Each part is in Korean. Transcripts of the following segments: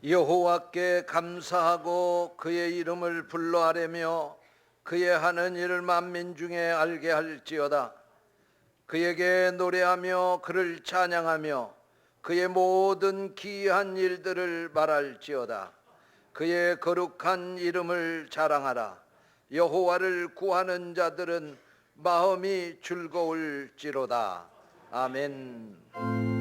여호와께 감사하고 그의 이름을 불러하려며 그의 하는 일을 만민 중에 알게 할지어다. 그에게 노래하며 그를 찬양하며 그의 모든 기이한 일들을 말할지어다. 그의 거룩한 이름을 자랑하라. 여호와를 구하는 자들은 마음이 즐거울지로다. 아멘.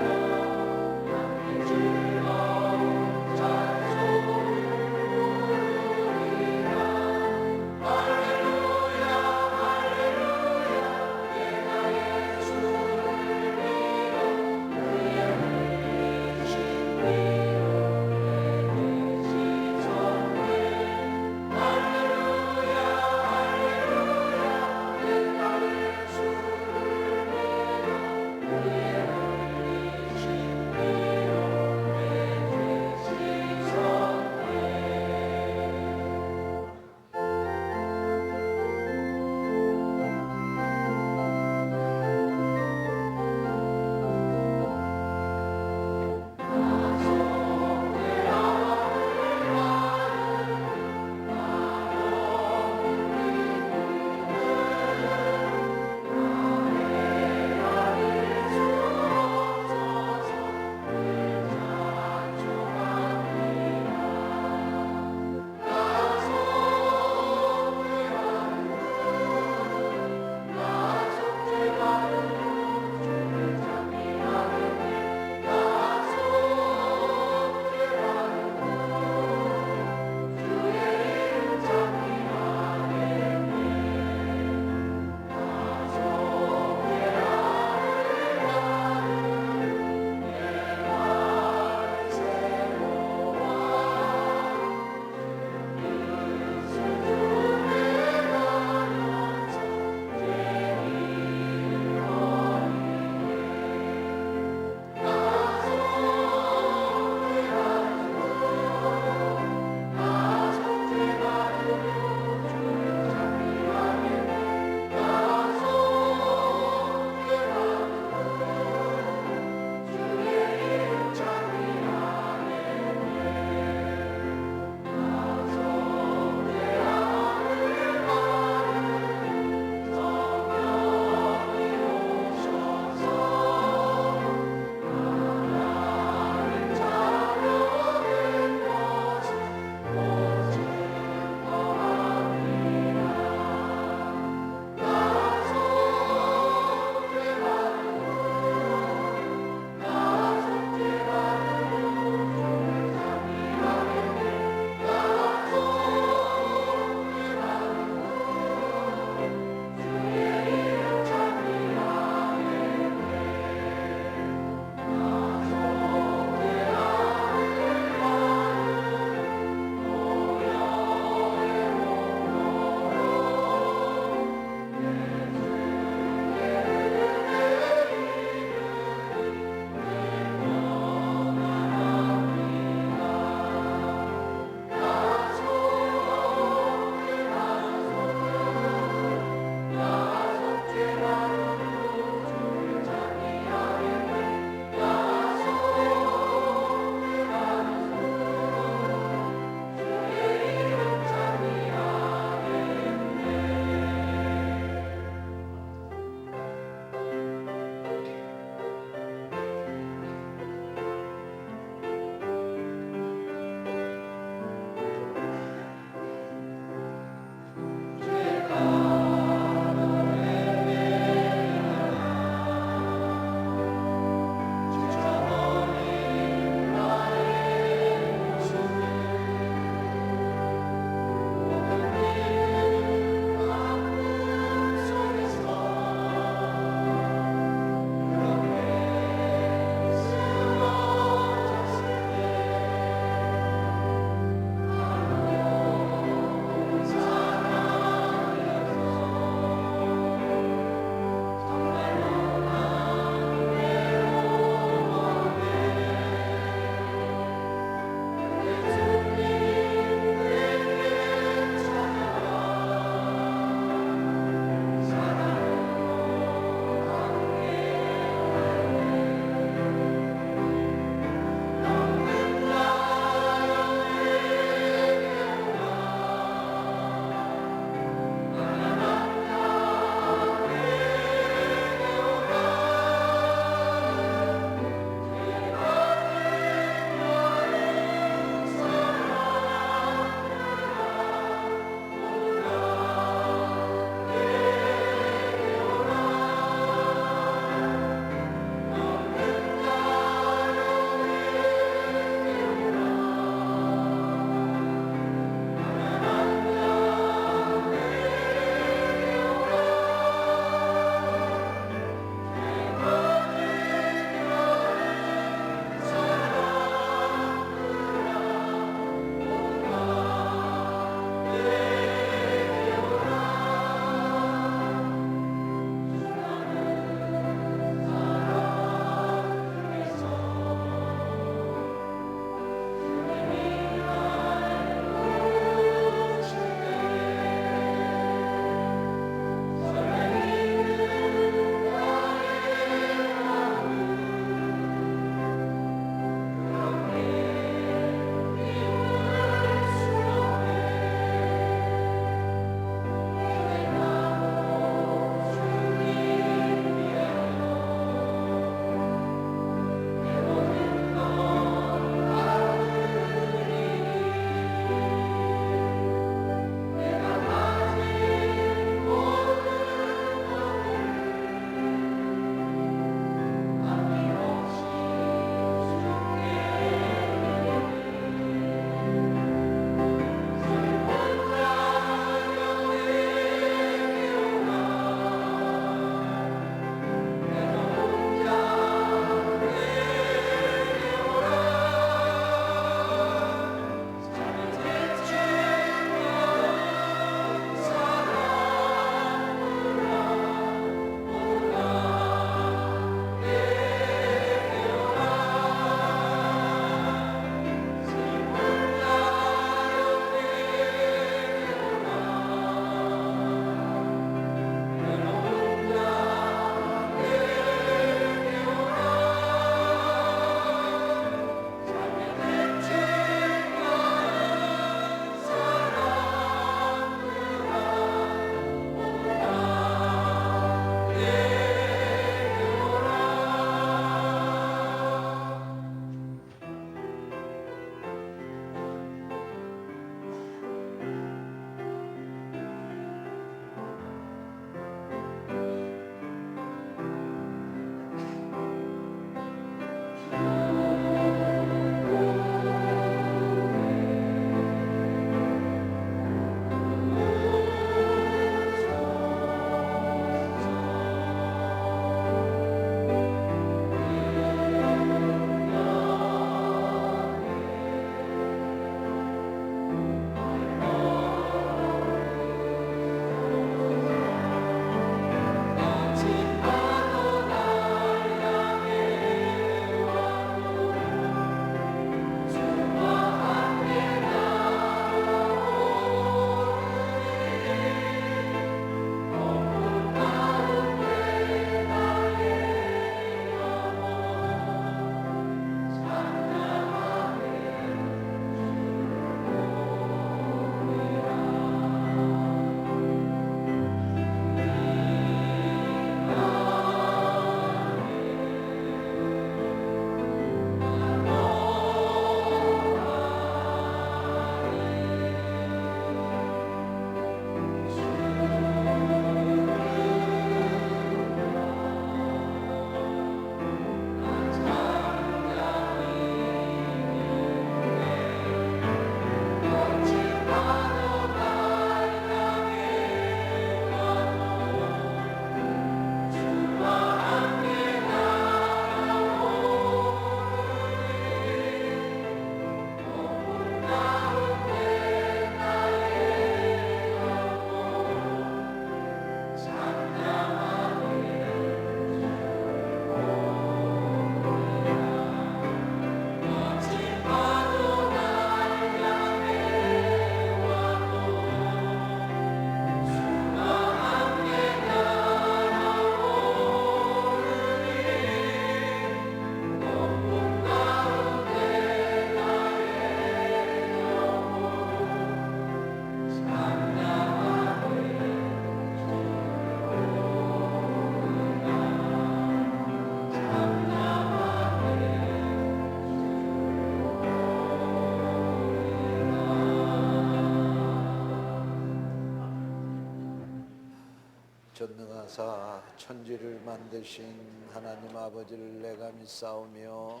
전능하사 천지를 만드신 하나님 아버지를 내가 믿사오며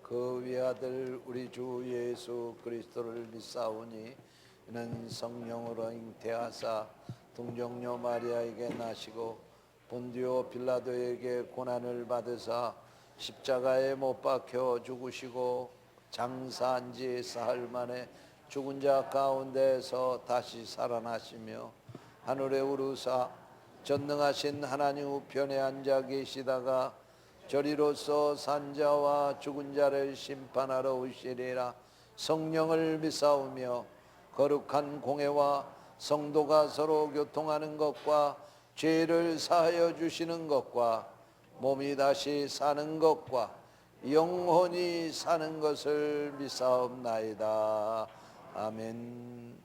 그 위아들 우리 주 예수 그리스도를 믿사오니 이는 성령으로 잉태하사 동정녀 마리아에게 나시고 본디오 빌라도에게 고난을 받으사 십자가에 못 박혀 죽으시고 장사한 지 사흘 만에 죽은 자 가운데서 다시 살아나시며 하늘에 오르사 전능하신 하나님 우편에 앉아 계시다가 저리로서 산자와 죽은 자를 심판하러 오시리라. 성령을 믿사오며 거룩한 공회와 성도가 서로 교통하는 것과 죄를 사하여 주시는 것과 몸이 다시 사는 것과 영원히 사는 것을 믿사옵나이다. 아멘.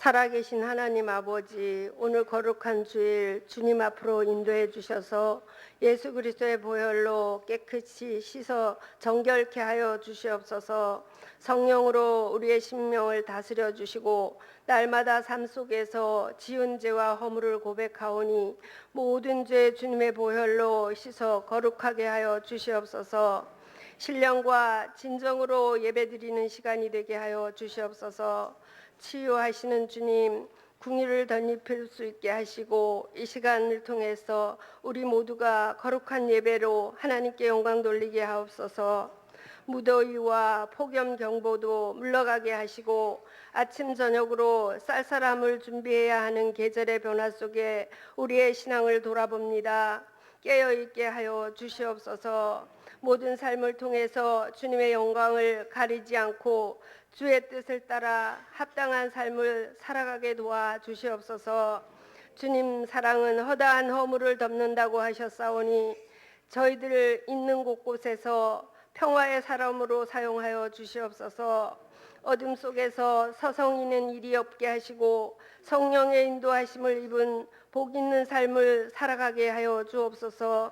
살아계신 하나님 아버지, 오늘 거룩한 주일 주님 앞으로 인도해 주셔서 예수 그리스도의 보혈로 깨끗이 씻어 정결케 하여 주시옵소서. 성령으로 우리의 심령을 다스려 주시고 날마다 삶 속에서 지은 죄와 허물을 고백하오니 모든 죄 주님의 보혈로 씻어 거룩하게 하여 주시옵소서. 신령과 진정으로 예배드리는 시간이 되게 하여 주시옵소서. 치유하시는 주님, 궁유를 덧입힐 수 있게 하시고 이 시간을 통해서 우리 모두가 거룩한 예배로 하나님께 영광 돌리게 하옵소서. 무더위와 폭염 경보도 물러가게 하시고 아침 저녁으로 쌀쌀함을 준비해야 하는 계절의 변화 속에 우리의 신앙을 돌아봅니다. 깨어있게 하여 주시옵소서. 모든 삶을 통해서 주님의 영광을 가리지 않고 주의 뜻을 따라 합당한 삶을 살아가게 도와주시옵소서. 주님 사랑은 허다한 허물을 덮는다고 하셨사오니 저희들 있는 곳곳에서 평화의 사람으로 사용하여 주시옵소서. 어둠 속에서 서성이는 일이 없게 하시고 성령의 인도하심을 입은 복 있는 삶을 살아가게 하여 주옵소서.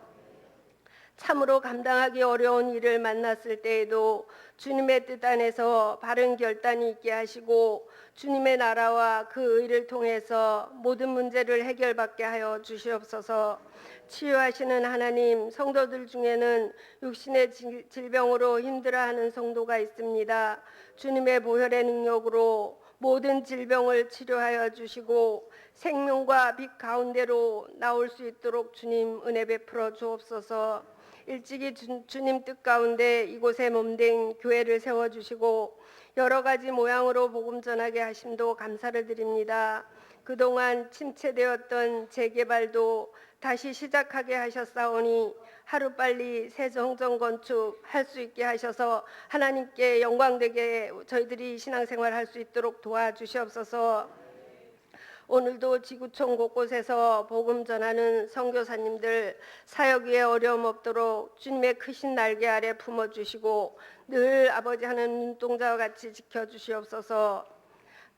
참으로 감당하기 어려운 일을 만났을 때에도 주님의 뜻 안에서 바른 결단이 있게 하시고 주님의 나라와 그 의를 통해서 모든 문제를 해결받게 하여 주시옵소서. 치유하시는 하나님, 성도들 중에는 육신의 질병으로 힘들어하는 성도가 있습니다. 주님의 보혈의 능력으로 모든 질병을 치료하여 주시고 생명과 빛 가운데로 나올 수 있도록 주님 은혜 베풀어 주옵소서. 일찍이 주님 뜻 가운데 이곳에 몸된 교회를 세워주시고 여러 가지 모양으로 복음 전하게 하심도 감사를 드립니다. 그동안 침체되었던 재개발도 다시 시작하게 하셨사오니 하루빨리 새 정정 건축할 수 있게 하셔서 하나님께 영광되게 저희들이 신앙생활 할 수 있도록 도와주시옵소서. 오늘도 지구촌 곳곳에서 복음 전하는 선교사님들 사역 위에 어려움 없도록 주님의 크신 날개 아래 품어주시고 늘 아버지 하나님 눈동자와 같이 지켜주시옵소서.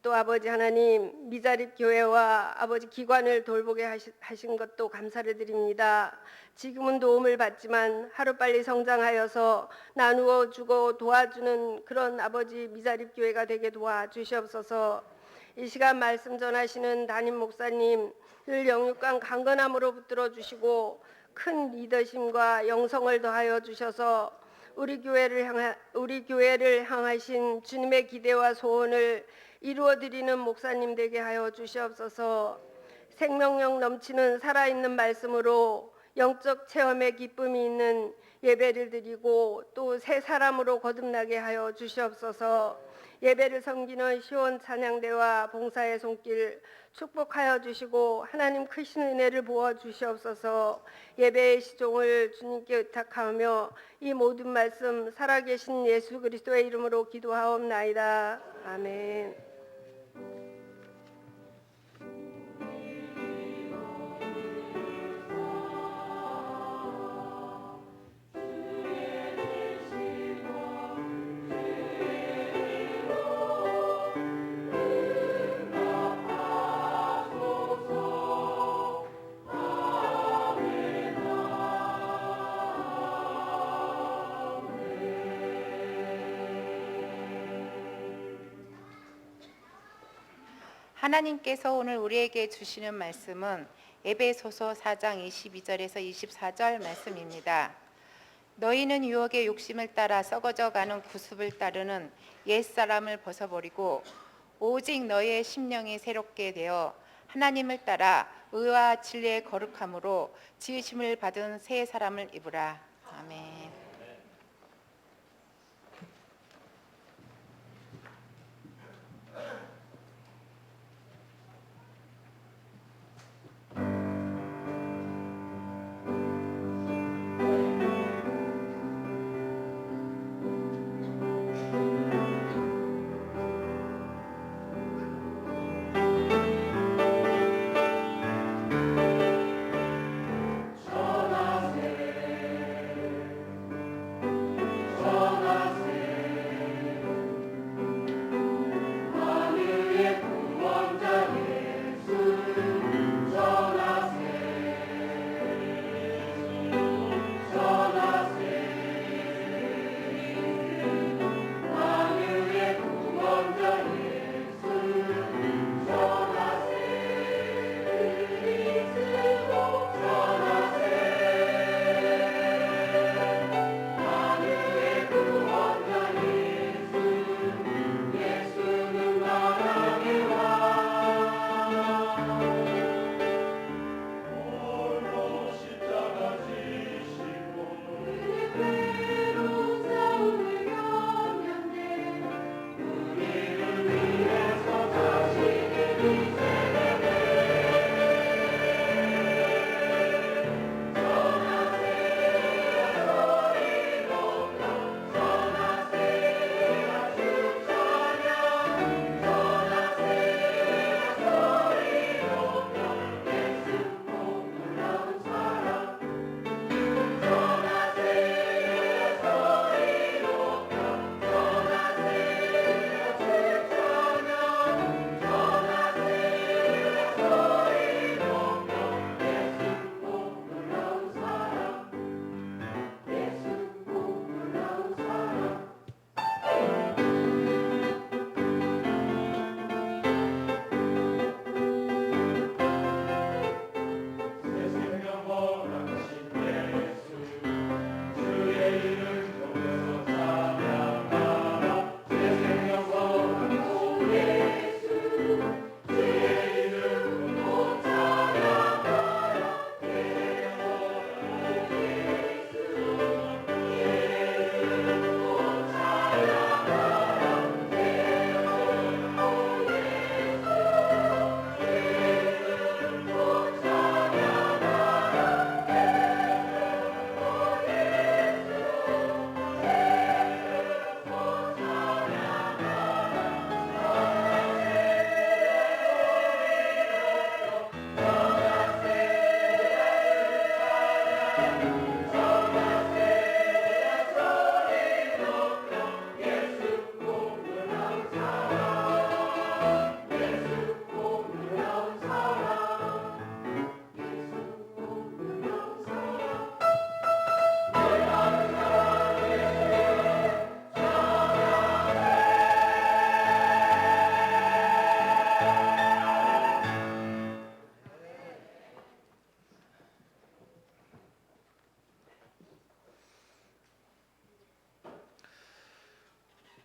또 아버지 하나님 미자립 교회와 아버지 기관을 돌보게 하신 것도 감사를 드립니다. 지금은 도움을 받지만 하루빨리 성장하여서 나누어 주고 도와주는 그런 아버지 미자립 교회가 되게 도와주시옵소서. 이 시간 말씀 전하시는 담임 목사님 늘 영육간 강건함으로 붙들어 주시고 큰 리더심과 영성을 더하여 주셔서 우리 교회를 향하신 주님의 기대와 소원을 이루어 드리는 목사님 되게 하여 주시옵소서. 생명력 넘치는 살아있는 말씀으로 영적 체험의 기쁨이 있는 예배를 드리고 또 새 사람으로 거듭나게 하여 주시옵소서. 예배를 섬기는 시온 찬양대와 봉사의 손길 축복하여 주시고 하나님 크신 은혜를 부어 주시옵소서. 예배의 시종을 주님께 의탁하며 이 모든 말씀 살아계신 예수 그리스도의 이름으로 기도하옵나이다. 아멘. 하나님께서 오늘 우리에게 주시는 말씀은 에베소서 4장 22절에서 24절 말씀입니다. 너희는 유혹의 욕심을 따라 썩어져가는 구습을 따르는 옛사람을 벗어버리고 오직 너희의 심령이 새롭게 되어 하나님을 따라 의와 진리의 거룩함으로 지으심을 받은 새 사람을 입으라. 아멘.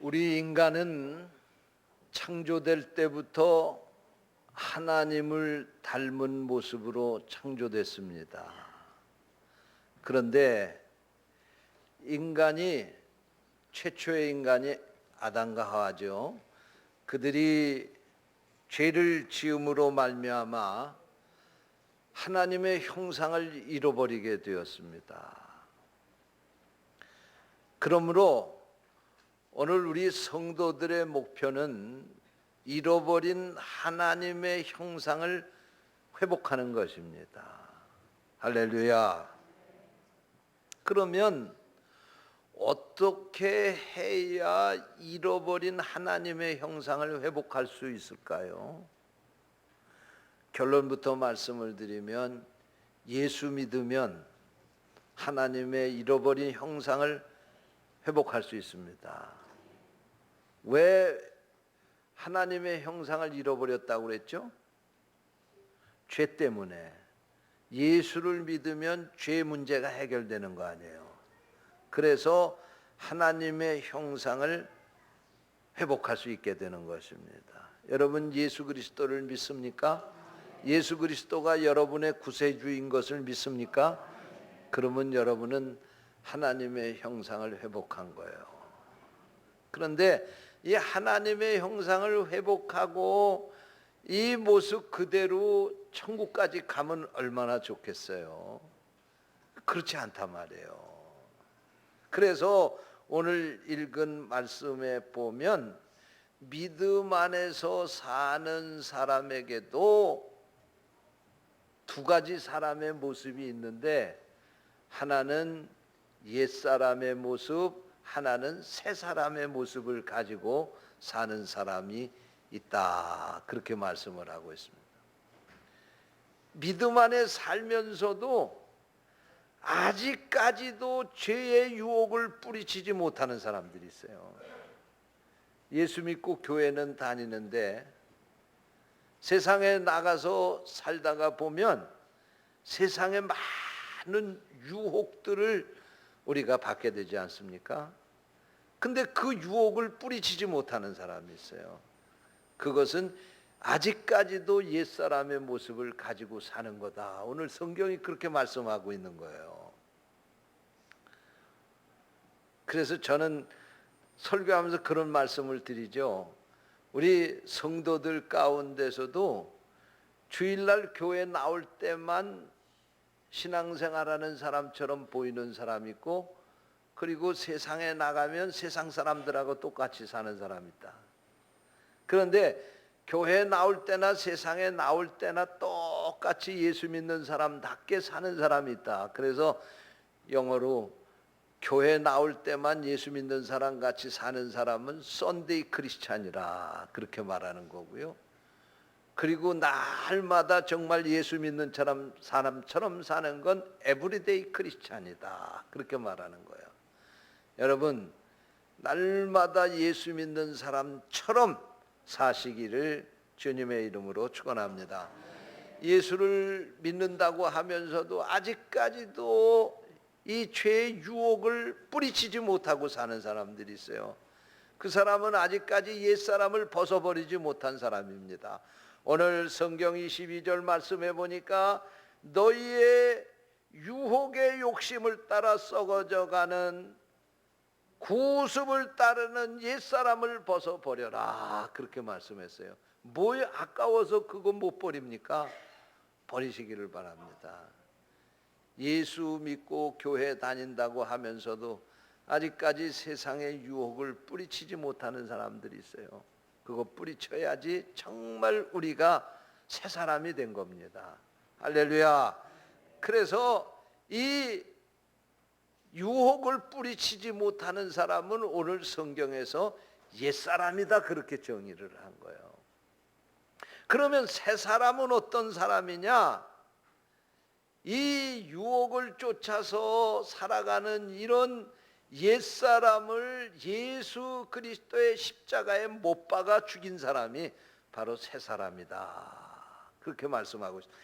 우리 인간은 창조될 때부터 하나님을 닮은 모습으로 창조됐습니다. 그런데 최초의 인간이 아담과 하와죠. 그들이 죄를 지음으로 말미암아 하나님의 형상을 잃어버리게 되었습니다. 그러므로 오늘 우리 성도들의 목표는 잃어버린 하나님의 형상을 회복하는 것입니다. 할렐루야. 그러면 어떻게 해야 잃어버린 하나님의 형상을 회복할 수 있을까요? 결론부터 말씀을 드리면 예수 믿으면 하나님의 잃어버린 형상을 회복할 수 있습니다. 왜 하나님의 형상을 잃어버렸다고 그랬죠? 죄 때문에. 예수를 믿으면 죄 문제가 해결되는 거 아니에요. 그래서 하나님의 형상을 회복할 수 있게 되는 것입니다. 여러분 예수 그리스도를 믿습니까? 예수 그리스도가 여러분의 구세주인 것을 믿습니까? 그러면 여러분은 하나님의 형상을 회복한 거예요. 그런데 이 하나님의 형상을 회복하고 이 모습 그대로 천국까지 가면 얼마나 좋겠어요. 그렇지 않단 말이에요. 그래서 오늘 읽은 말씀에 보면 믿음 안에서 사는 사람에게도 두 가지 사람의 모습이 있는데, 하나는 옛사람의 모습, 하나는 새 사람의 모습을 가지고 사는 사람이 있다. 그렇게 말씀을 하고 있습니다. 믿음 안에 살면서도 아직까지도 죄의 유혹을 뿌리치지 못하는 사람들이 있어요. 예수 믿고 교회는 다니는데 세상에 나가서 살다가 보면 세상에 많은 유혹들을 우리가 받게 되지 않습니까? 근데 그 유혹을 뿌리치지 못하는 사람이 있어요. 그것은 아직까지도 옛사람의 모습을 가지고 사는 거다. 오늘 성경이 그렇게 말씀하고 있는 거예요. 그래서 저는 설교하면서 그런 말씀을 드리죠. 우리 성도들 가운데서도 주일날 교회 나올 때만 신앙생활하는 사람처럼 보이는 사람이 있고, 그리고 세상에 나가면 세상 사람들하고 똑같이 사는 사람이 있다. 그런데 교회 나올 때나 세상에 나올 때나 똑같이 예수 믿는 사람답게 사는 사람이 있다. 그래서 영어로 교회 나올 때만 예수 믿는 사람 같이 사는 사람은 썬데이 크리스찬이라 그렇게 말하는 거고요. 그리고 날마다 정말 예수 믿는 사람처럼 사는 건 에브리데이 크리스찬이다. 그렇게 말하는 거예요. 여러분, 날마다 예수 믿는 사람처럼 사시기를 주님의 이름으로 축원합니다. 예수를 믿는다고 하면서도 아직까지도 이 죄의 유혹을 뿌리치지 못하고 사는 사람들이 있어요. 그 사람은 아직까지 옛사람을 벗어버리지 못한 사람입니다. 오늘 성경 22절 말씀해 보니까 너희의 유혹의 욕심을 따라 썩어져가는 구습을 따르는 옛사람을 벗어버려라. 그렇게 말씀했어요. 뭐에 아까워서 그거 못 버립니까? 버리시기를 바랍니다. 예수 믿고 교회 다닌다고 하면서도 아직까지 세상의 유혹을 뿌리치지 못하는 사람들이 있어요. 그거 뿌리쳐야지 정말 우리가 새 사람이 된 겁니다. 할렐루야. 그래서 이 유혹을 뿌리치지 못하는 사람은 오늘 성경에서 옛사람이다 그렇게 정의를 한 거예요. 그러면 새 사람은 어떤 사람이냐? 이 유혹을 쫓아서 살아가는 이런 옛사람을 예수 그리스도의 십자가에 못 박아 죽인 사람이 바로 새 사람이다. 그렇게 말씀하고 있습니다.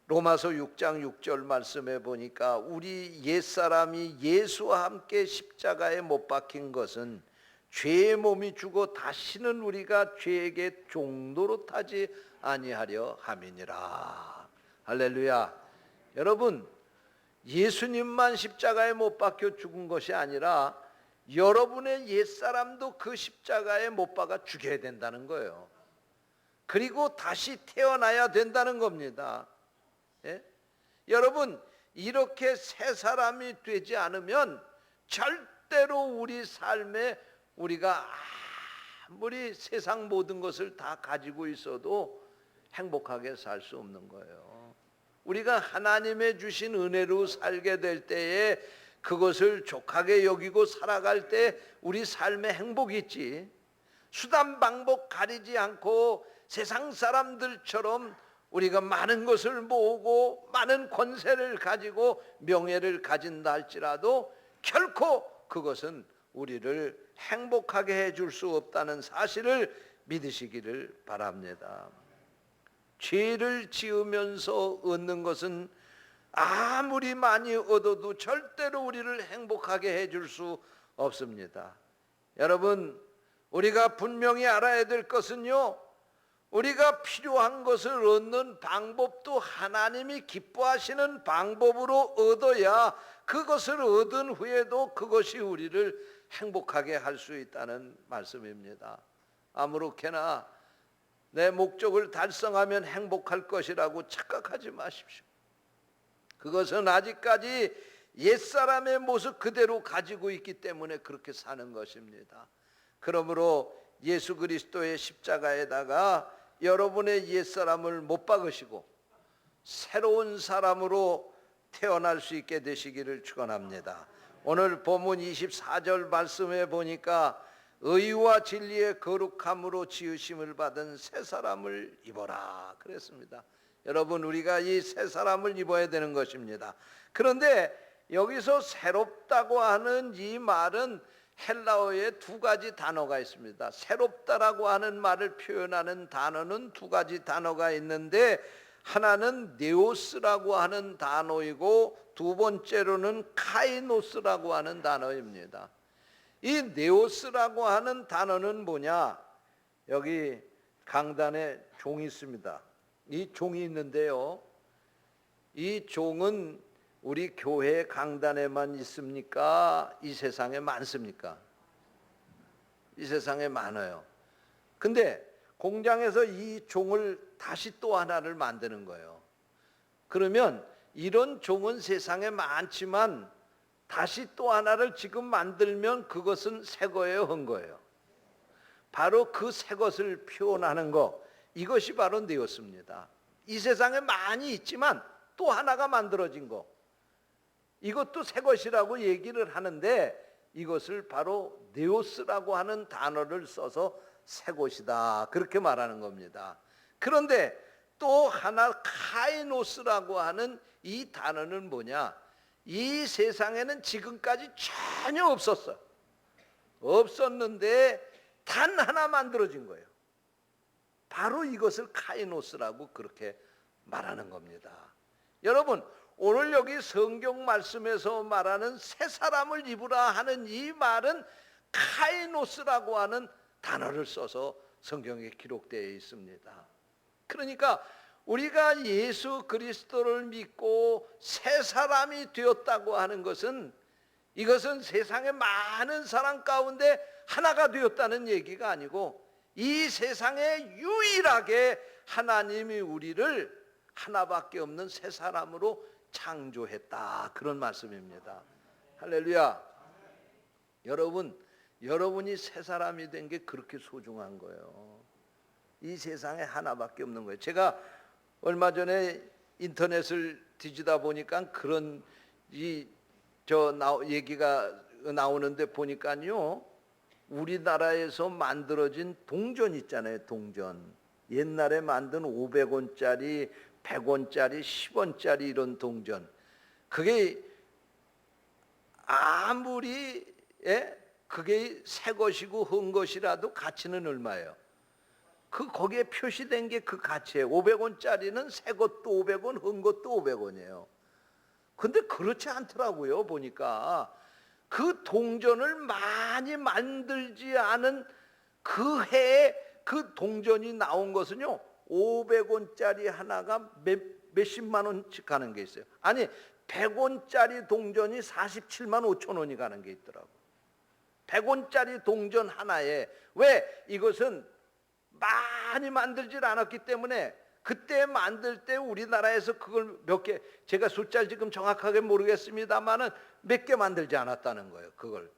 로마서 6장 6절 말씀해 보니까 우리 옛사람이 예수와 함께 십자가에 못 박힌 것은 죄의 몸이 죽어 다시는 우리가 죄에게 종노릇 하지 아니하려 함이니라. 할렐루야. 여러분, 예수님만 십자가에 못 박혀 죽은 것이 아니라 여러분의 옛사람도 그 십자가에 못 박아 죽여야 된다는 거예요. 그리고 다시 태어나야 된다는 겁니다. 예? 여러분, 이렇게 새 사람이 되지 않으면 절대로 우리 삶에 우리가 아무리 세상 모든 것을 다 가지고 있어도 행복하게 살 수 없는 거예요. 우리가 하나님의 주신 은혜로 살게 될 때에 그것을 족하게 여기고 살아갈 때 우리 삶에 행복이 있지. 수단 방법 가리지 않고 세상 사람들처럼 우리가 많은 것을 모으고 많은 권세를 가지고 명예를 가진다 할지라도 결코 그것은 우리를 행복하게 해줄 수 없다는 사실을 믿으시기를 바랍니다. 죄를 지으면서 얻는 것은 아무리 많이 얻어도 절대로 우리를 행복하게 해줄 수 없습니다. 여러분, 우리가 분명히 알아야 될 것은요, 우리가 필요한 것을 얻는 방법도 하나님이 기뻐하시는 방법으로 얻어야 그것을 얻은 후에도 그것이 우리를 행복하게 할 수 있다는 말씀입니다. 아무렇게나 내 목적을 달성하면 행복할 것이라고 착각하지 마십시오. 그것은 아직까지 옛사람의 모습 그대로 가지고 있기 때문에 그렇게 사는 것입니다. 그러므로 예수 그리스도의 십자가에다가 여러분의 옛사람을 못 박으시고 새로운 사람으로 태어날 수 있게 되시기를 축원합니다. 오늘 본문 24절 말씀에 보니까 의와 진리의 거룩함으로 지으심을 받은 새 사람을 입어라 그랬습니다. 여러분, 우리가 이 새 사람을 입어야 되는 것입니다. 그런데 여기서 새롭다고 하는 이 말은 헬라어에 두 가지 단어가 있습니다. 새롭다라고 하는 말을 표현하는 단어는 두 가지 단어가 있는데, 하나는 네오스라고 하는 단어이고 두 번째로는 카이노스라고 하는 단어입니다. 이 네오스라고 하는 단어는 뭐냐? 여기 강단에 종이 있습니다. 이 종이 있는데요, 이 종은 우리 교회 강단에만 있습니까? 이 세상에 많습니까? 이 세상에 많아요. 근데 공장에서 이 종을 다시 또 하나를 만드는 거예요. 그러면 이런 종은 세상에 많지만 다시 또 하나를 지금 만들면 그것은 새 거예요, 헌 거예요? 바로 그 새 것을 표현하는 거, 이것이 바로 네오스입니다. 이 세상에 많이 있지만 또 하나가 만들어진 거, 이것도 새 것이라고 얘기를 하는데 이것을 바로 네오스라고 하는 단어를 써서 새 것이다 그렇게 말하는 겁니다. 그런데 또 하나 카이노스라고 하는 이 단어는 뭐냐? 이 세상에는 지금까지 전혀 없었어요. 없었는데 단 하나 만들어진 거예요. 바로 이것을 카이노스라고 그렇게 말하는 겁니다. 여러분, 오늘 여기 성경 말씀에서 말하는 새 사람을 입으라 하는 이 말은 카이노스라고 하는 단어를 써서 성경에 기록되어 있습니다. 그러니까 우리가 예수 그리스도를 믿고 새 사람이 되었다고 하는 것은, 이것은 세상의 많은 사람 가운데 하나가 되었다는 얘기가 아니고, 이 세상에 유일하게 하나님이 우리를 하나밖에 없는 새 사람으로 창조했다, 그런 말씀입니다. 할렐루야. 여러분이 새 사람이 된 게 그렇게 소중한 거예요. 이 세상에 하나밖에 없는 거예요. 제가 얼마 전에 인터넷을 뒤지다 보니까 그런 얘기가 나오는데 보니까요, 우리나라에서 만들어진 동전 있잖아요. 동전, 옛날에 만든 500원짜리 100원짜리 10원짜리 이런 동전, 그게 아무리 그게 새 것이고 헌 것이라도 가치는 얼마예요? 거기에 표시된 게 그 가치예요. 500원짜리는 새 것도 500원, 헌 것도 500원이에요. 근데 그렇지 않더라고요. 보니까 그 동전을 많이 만들지 않은 그 해에 그 동전이 나온 것은요, 500원짜리 하나가 몇십만 원씩 가는 게 있어요. 아니, 100원짜리 동전이 47만 5천 원이 가는 게 있더라고. 100원짜리 동전 하나에. 왜? 이것은 많이 만들질 않았기 때문에, 그때 만들 때 우리나라에서 그걸 몇 개, 제가 숫자를 지금 정확하게 모르겠습니다만은 몇 개 만들지 않았다는 거예요. 그걸.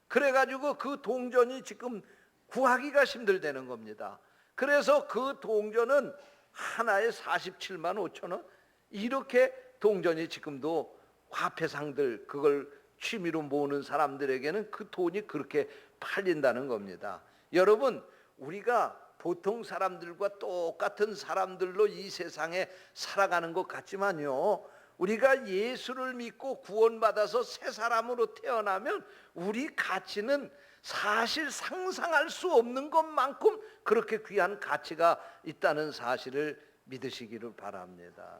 그래가지고 그 동전이 지금 구하기가 힘들다는 겁니다. 그래서 그 동전은 하나에 47만 5천 원, 이렇게 동전이 지금도 화폐상들, 그걸 취미로 모으는 사람들에게는 그 돈이 그렇게 팔린다는 겁니다. 여러분, 우리가 보통 사람들과 똑같은 사람들로 이 세상에 살아가는 것 같지만요, 우리가 예수를 믿고 구원받아서 새 사람으로 태어나면 우리 가치는 사실 상상할 수 없는 것만큼 그렇게 귀한 가치가 있다는 사실을 믿으시기를 바랍니다.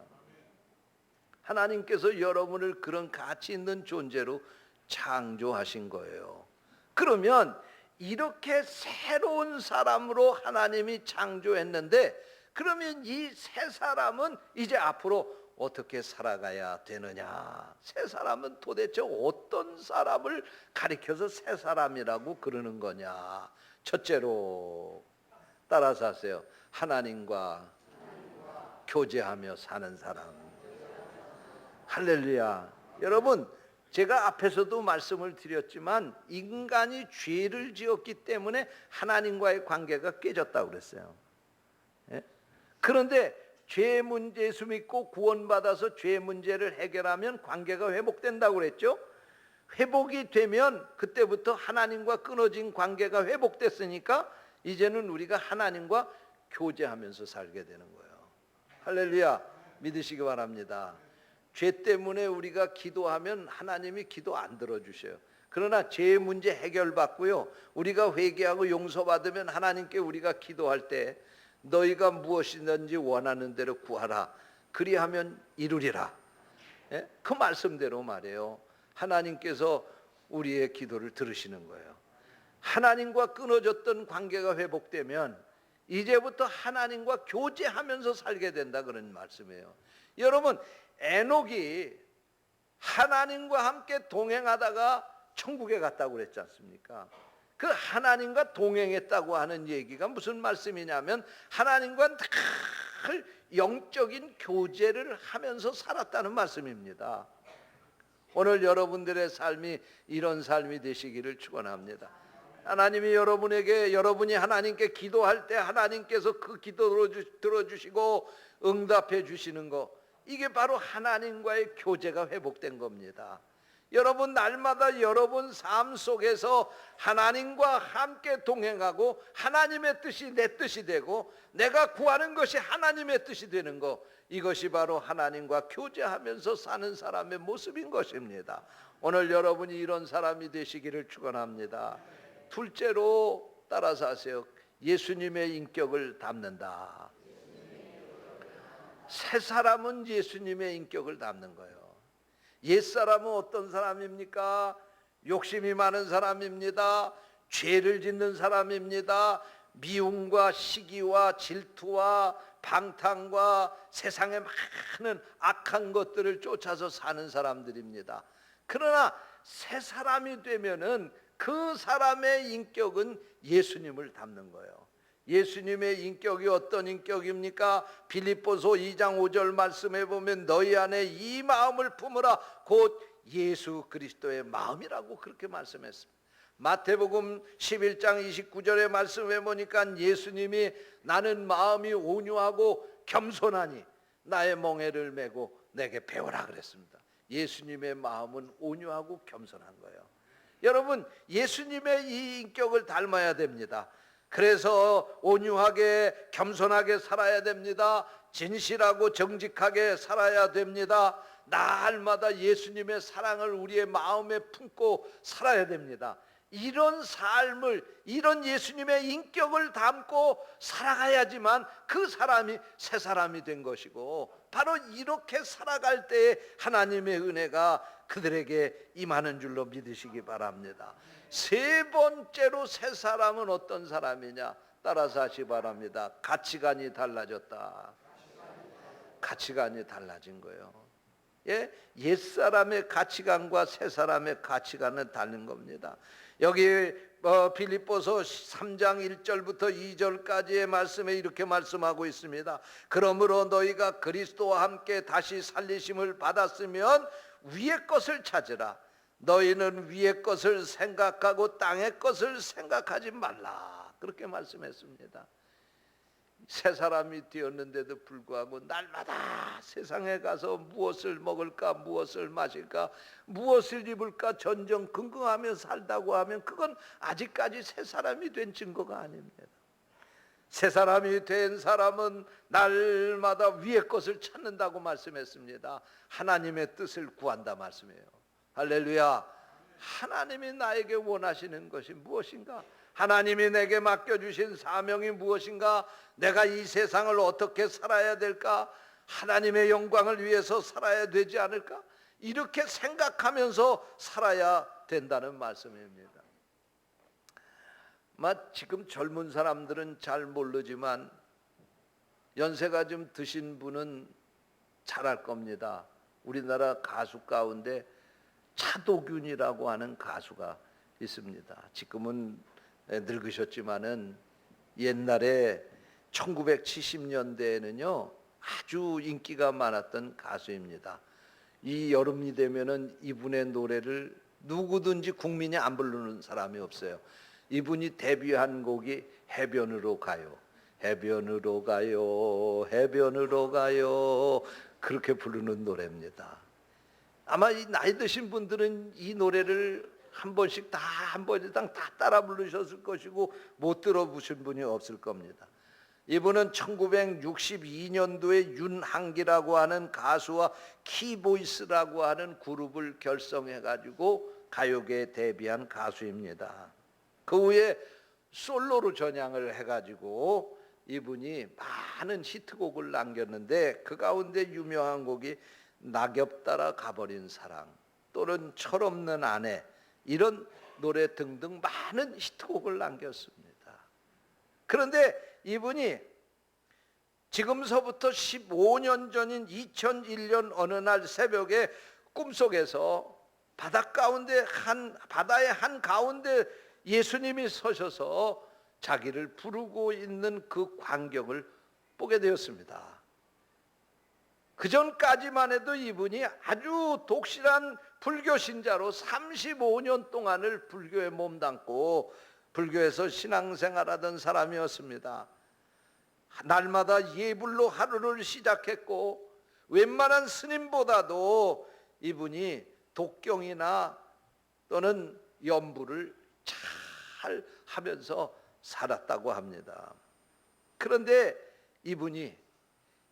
하나님께서 여러분을 그런 가치 있는 존재로 창조하신 거예요. 그러면 이렇게 새로운 사람으로 하나님이 창조했는데, 그러면 이 새 사람은 이제 앞으로 어떻게 살아가야 되느냐? 새 사람은 도대체 어떤 사람을 가리켜서 새 사람이라고 그러는 거냐? 첫째로 따라서 하세요. 하나님과 교제하며 사는 사람. 할렐루야. 여러분, 제가 앞에서도 말씀을 드렸지만 인간이 죄를 지었기 때문에 하나님과의 관계가 깨졌다고 그랬어요. 예? 그런데 죄 문제, 예수 믿고 구원받아서 죄 문제를 해결하면 관계가 회복된다고 그랬죠. 회복이 되면 그때부터 하나님과 끊어진 관계가 회복됐으니까 이제는 우리가 하나님과 교제하면서 살게 되는 거예요. 할렐루야. 믿으시기 바랍니다. 죄 때문에 우리가 기도하면 하나님이 기도 안 들어주셔요. 그러나 죄 문제 해결받고요, 우리가 회개하고 용서받으면 하나님께 우리가 기도할 때 너희가 무엇이든지 원하는 대로 구하라, 그리하면 이루리라. 예? 그 말씀대로 말이에요. 하나님께서 우리의 기도를 들으시는 거예요. 하나님과 끊어졌던 관계가 회복되면 이제부터 하나님과 교제하면서 살게 된다, 그런 말씀이에요. 여러분, 에녹이 하나님과 함께 동행하다가 천국에 갔다고 그랬지 않습니까? 그 하나님과 동행했다고 하는 얘기가 무슨 말씀이냐면 하나님과 늘 영적인 교제를 하면서 살았다는 말씀입니다. 오늘 여러분들의 삶이 이런 삶이 되시기를 축원합니다. 하나님이 여러분이 하나님께 기도할 때 하나님께서 그 기도를 들어주시고 응답해 주시는 거, 이게 바로 하나님과의 교제가 회복된 겁니다. 여러분, 날마다 여러분 삶 속에서 하나님과 함께 동행하고 하나님의 뜻이 내 뜻이 되고 내가 구하는 것이 하나님의 뜻이 되는 것, 이것이 바로 하나님과 교제하면서 사는 사람의 모습인 것입니다. 오늘 여러분이 이런 사람이 되시기를 축원합니다. 둘째로 따라서 하세요. 예수님의 인격을 담는다. 새 사람은 예수님의 인격을 담는 거예요. 옛사람은 어떤 사람입니까? 욕심이 많은 사람입니다. 죄를 짓는 사람입니다. 미움과 시기와 질투와 방탕과 세상의 많은 악한 것들을 쫓아서 사는 사람들입니다. 그러나 새 사람이 되면은 그 사람의 인격은 예수님을 담는 거예요. 예수님의 인격이 어떤 인격입니까? 빌립보서 2장 5절 말씀해 보면 너희 안에 이 마음을 품으라, 곧 예수 그리스도의 마음이라고 그렇게 말씀했습니다. 마태복음 11장 29절의 말씀해 보니까 예수님이 나는 마음이 온유하고 겸손하니 나의 멍에를 메고 내게 배우라 그랬습니다. 예수님의 마음은 온유하고 겸손한 거예요. 여러분, 예수님의 이 인격을 닮아야 됩니다. 그래서 온유하게 겸손하게 살아야 됩니다. 진실하고 정직하게 살아야 됩니다. 날마다 예수님의 사랑을 우리의 마음에 품고 살아야 됩니다. 이런 삶을, 이런 예수님의 인격을 담고 살아가야지만 그 사람이 새 사람이 된 것이고, 바로 이렇게 살아갈 때에 하나님의 은혜가 그들에게 임하는 줄로 믿으시기 바랍니다. 세 번째로 새 사람은 어떤 사람이냐? 따라서 하시 바랍니다. 가치관이 달라졌다. 가치관이 달라진 거예요. 예? 옛사람의 가치관과 새 사람의 가치관은 다른 겁니다. 여기 빌립보서 3장 1절부터 2절까지의 말씀에 이렇게 말씀하고 있습니다. 그러므로 너희가 그리스도와 함께 다시 살리심을 받았으면 위의 것을 찾으라. 너희는 위의 것을 생각하고 땅의 것을 생각하지 말라. 그렇게 말씀했습니다. 새 사람이 되었는데도 불구하고 날마다 세상에 가서 무엇을 먹을까, 무엇을 마실까, 무엇을 입을까 전전긍긍하며 살다고 하면 그건 아직까지 새 사람이 된 증거가 아닙니다. 새 사람이 된 사람은 날마다 위의 것을 찾는다고 말씀했습니다. 하나님의 뜻을 구한다 말씀이에요. 할렐루야. 하나님이 나에게 원하시는 것이 무엇인가? 하나님이 내게 맡겨주신 사명이 무엇인가? 내가 이 세상을 어떻게 살아야 될까? 하나님의 영광을 위해서 살아야 되지 않을까? 이렇게 생각하면서 살아야 된다는 말씀입니다. 지금 젊은 사람들은 잘 모르지만 연세가 좀 드신 분은 잘 알 겁니다. 우리나라 가수 가운데 차도균이라고 하는 가수가 있습니다. 지금은 늙으셨지만은 옛날에 1970년대에는요 아주 인기가 많았던 가수입니다. 이 여름이 되면은 이분의 노래를 누구든지 국민이 안 부르는 사람이 없어요. 이분이 데뷔한 곡이 해변으로 가요. 해변으로 가요. 해변으로 가요. 그렇게 부르는 노래입니다. 아마 이 나이 드신 분들은 이 노래를 한 번씩 한 번당 다 따라 부르셨을 것이고 못 들어보신 분이 없을 겁니다. 이분은 1962년도에 윤한기라고 하는 가수와 키보이스라고 하는 그룹을 결성해 가지고 가요계에 데뷔한 가수입니다. 그 후에 솔로로 전향을 해 가지고 이분이 많은 히트곡을 남겼는데 그 가운데 유명한 곡이 낙엽 따라 가버린 사랑 또는 철없는 아내 이런 노래 등등 많은 히트곡을 남겼습니다. 그런데 이분이 지금서부터 15년 전인 2001년 어느 날 새벽에 꿈속에서 바다의 한 가운데 예수님이 서셔서 자기를 부르고 있는 그 광경을 보게 되었습니다. 그 전까지만 해도 이분이 아주 독실한 불교 신자로 35년 동안을 불교에 몸담고 불교에서 신앙생활하던 사람이었습니다. 날마다 예불로 하루를 시작했고 웬만한 스님보다도 이분이 독경이나 또는 연부를 잘 하면서 살았다고 합니다. 그런데 이분이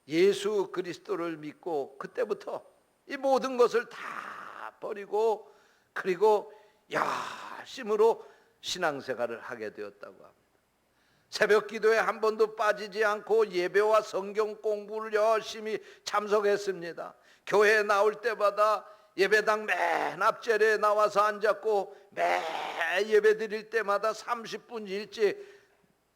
예수 그리스도를 믿고 그때부터 이 모든 것을 다 버리고 그리고 열심으로 신앙생활을 하게 되었다고 합니다. 새벽 기도에 한 번도 빠지지 않고 예배와 성경 공부를 열심히 참석했습니다. 교회에 나올 때마다 예배당 맨 앞자리에 나와서 앉았고 매 예배 드릴 때마다 30분 일찍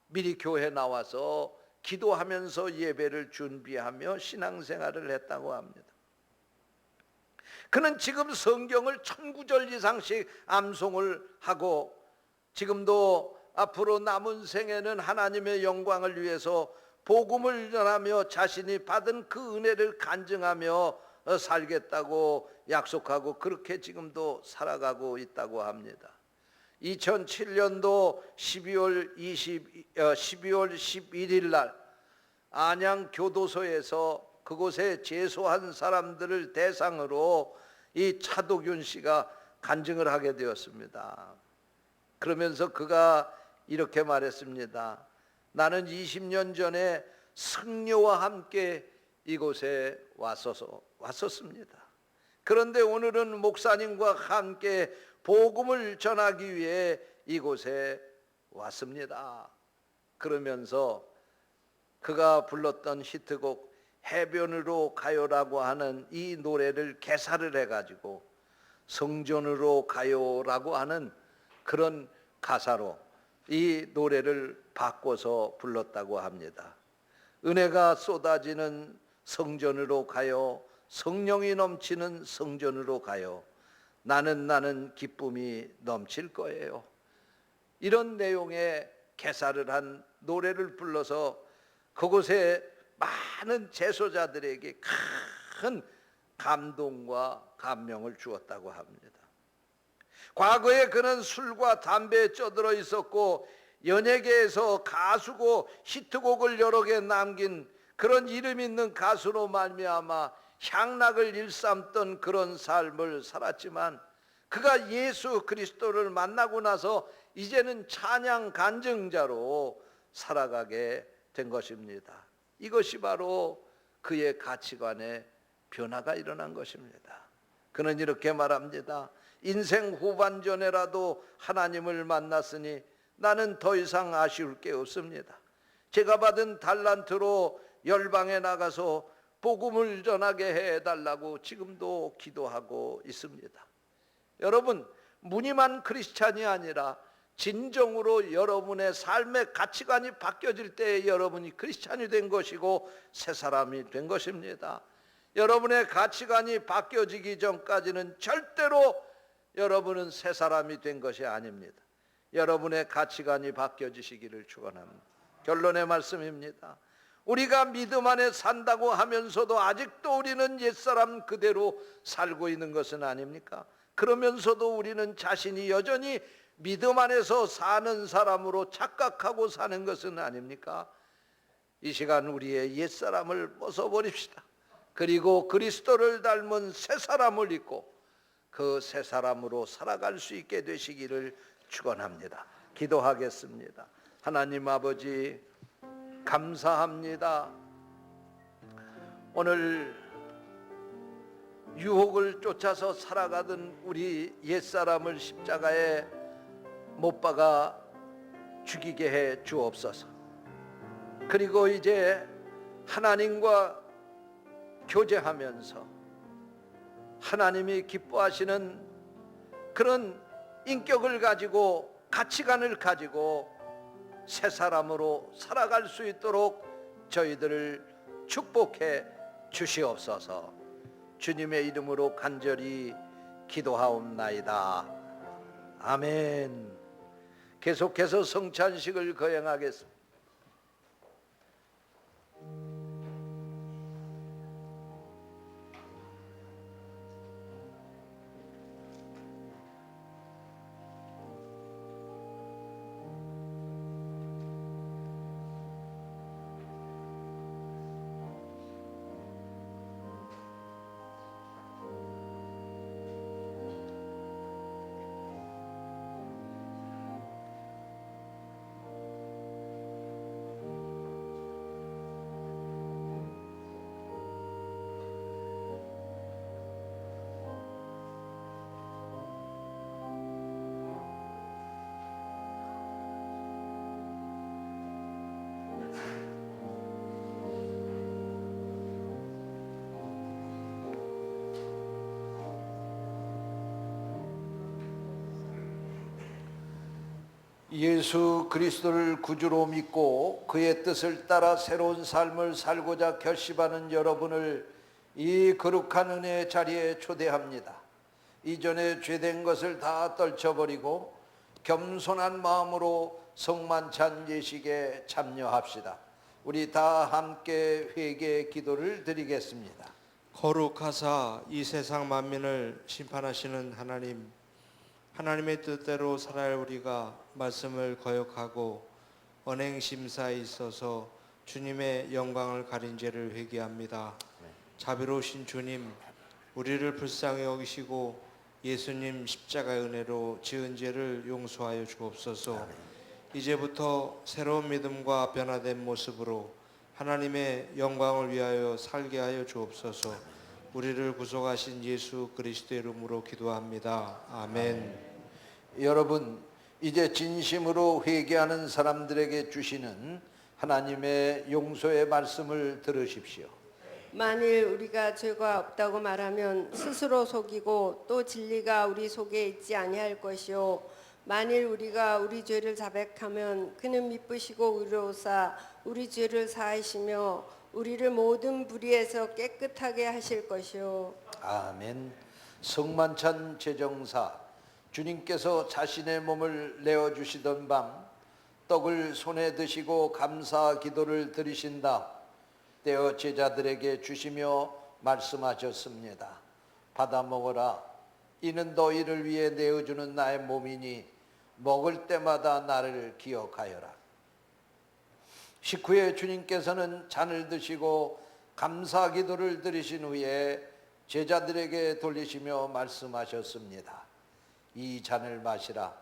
미리 교회에 나와서 기도하면서 예배를 준비하며 신앙생활을 했다고 합니다. 그는 지금 성경을 1000구절 이상씩 암송을 하고 지금도 앞으로 남은 생에는 하나님의 영광을 위해서 복음을 전하며 자신이 받은 그 은혜를 간증하며 살겠다고 약속하고 그렇게 지금도 살아가고 있다고 합니다. 2007년도 12월 11일 날 안양 교도소에서 그곳에 재소한 사람들을 대상으로 이 차도균 씨가 간증을 하게 되었습니다. 그러면서 그가 이렇게 말했습니다. 나는 20년 전에 승려와 함께 이곳에 왔었습니다. 그런데 오늘은 목사님과 함께 복음을 전하기 위해 이곳에 왔습니다. 그러면서 그가 불렀던 히트곡 해변으로 가요라고 하는 이 노래를 개사를 해가지고 성전으로 가요라고 하는 그런 가사로 이 노래를 바꿔서 불렀다고 합니다. 은혜가 쏟아지는 성전으로 가요. 성령이 넘치는 성전으로 가요. 나는 기쁨이 넘칠 거예요. 이런 내용의 개사를 한 노래를 불러서 그곳에 많은 재소자들에게 큰 감동과 감명을 주었다고 합니다. 과거에 그는 술과 담배에 쩌들어 있었고 연예계에서 가수고 히트곡을 여러 개 남긴 그런 이름 있는 가수로 말미암아 향락을 일삼던 그런 삶을 살았지만 그가 예수 그리스도를 만나고 나서 이제는 찬양 간증자로 살아가게 된 것입니다. 이것이 바로 그의 가치관에 변화가 일어난 것입니다. 그는 이렇게 말합니다. 인생 후반전에라도 하나님을 만났으니 나는 더 이상 아쉬울 게 없습니다. 제가 받은 달란트로 열방에 나가서 복음을 전하게 해달라고 지금도 기도하고 있습니다. 여러분, 무늬만 크리스찬이 아니라 진정으로 여러분의 삶의 가치관이 바뀌어질 때에 여러분이 크리스찬이 된 것이고 새 사람이 된 것입니다. 여러분의 가치관이 바뀌어지기 전까지는 절대로 여러분은 새 사람이 된 것이 아닙니다. 여러분의 가치관이 바뀌어지시기를 축원합니다. 결론의 말씀입니다. 우리가 믿음 안에 산다고 하면서도 아직도 우리는 옛사람 그대로 살고 있는 것은 아닙니까? 그러면서도 우리는 자신이 여전히 믿음 안에서 사는 사람으로 착각하고 사는 것은 아닙니까? 이 시간 우리의 옛사람을 벗어버립시다. 그리고 그리스도를 닮은 새 사람을 입고 그 새 사람으로 살아갈 수 있게 되시기를 축원합니다. 기도하겠습니다. 하나님 아버지, 감사합니다. 오늘 유혹을 쫓아서 살아가던 우리 옛사람을 십자가에 못 박아 죽이게 해 주옵소서. 그리고 이제 하나님과 교제하면서 하나님이 기뻐하시는 그런 인격을 가지고 가치관을 가지고 새 사람으로 살아갈 수 있도록 저희들을 축복해 주시옵소서. 주님의 이름으로 간절히 기도하옵나이다. 아멘. 계속해서 성찬식을 거행하겠습니다. 예수 그리스도를 구주로 믿고 그의 뜻을 따라 새로운 삶을 살고자 결심하는 여러분을 이 거룩한 은혜의 자리에 초대합니다. 이전에 죄된 것을 다 떨쳐버리고 겸손한 마음으로 성만찬 예식에 참여합시다. 우리 다 함께 회개 기도를 드리겠습니다. 거룩하사 이 세상 만민을 심판하시는 하나님, 하나님의 뜻대로 살아야 우리가 말씀을 거역하고 언행 심사에 있어서 주님의 영광을 가린 죄를 회개합니다. 자비로우신 주님, 우리를 불쌍히 여기시고 예수님 십자가의 은혜로 지은 죄를 용서하여 주옵소서. 이제부터 새로운 믿음과 변화된 모습으로 하나님의 영광을 위하여 살게 하여 주옵소서. 우리를 구속하신 예수 그리스도의 이름으로 기도합니다. 아멘. 여러분, 이제 진심으로 회개하는 사람들에게 주시는 하나님의 용서의 말씀을 들으십시오. 만일 우리가 죄가 없다고 말하면 스스로 속이고 또 진리가 우리 속에 있지 아니할 것이요 만일 우리가 우리 죄를 자백하면 그는 미쁘시고 의로우사 우리 죄를 사하시며 우리를 모든 불의에서 깨끗하게 하실 것이요. 아멘. 성만찬 제정사, 주님께서 자신의 몸을 내어주시던 밤 떡을 손에 드시고 감사 기도를 드리신다 떼어 제자들에게 주시며 말씀하셨습니다. 받아 먹어라. 이는 너희를 위해 내어주는 나의 몸이니 먹을 때마다 나를 기억하여라. 식후에 주님께서는 잔을 드시고 감사 기도를 드리신 후에 제자들에게 돌리시며 말씀하셨습니다. 이 잔을 마시라.